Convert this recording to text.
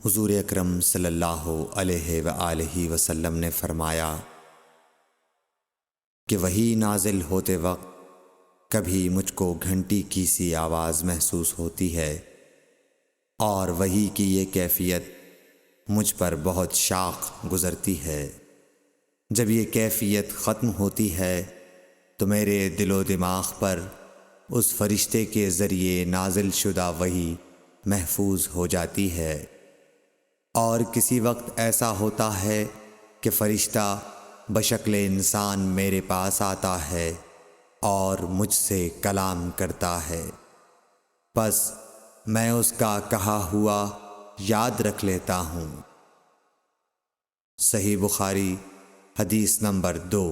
حضور اکرم صلی اللہ علیہ وآلہ وسلم نے فرمایا کہ وحی نازل ہوتے وقت کبھی مجھ کو گھنٹی کی سی آواز محسوس ہوتی ہے، اور وحی کی یہ کیفیت مجھ پر بہت شاق گزرتی ہے۔ جب یہ کیفیت ختم ہوتی ہے تو میرے دل و دماغ پر اس فرشتے کے ذریعے نازل شدہ وحی محفوظ ہو جاتی ہے، اور کسی وقت ایسا ہوتا ہے کہ فرشتہ بشکل انسان میرے پاس آتا ہے اور مجھ سے کلام کرتا ہے، پس میں اس کا کہا ہوا یاد رکھ لیتا ہوں۔ صحیح بخاری حدیث نمبر 2۔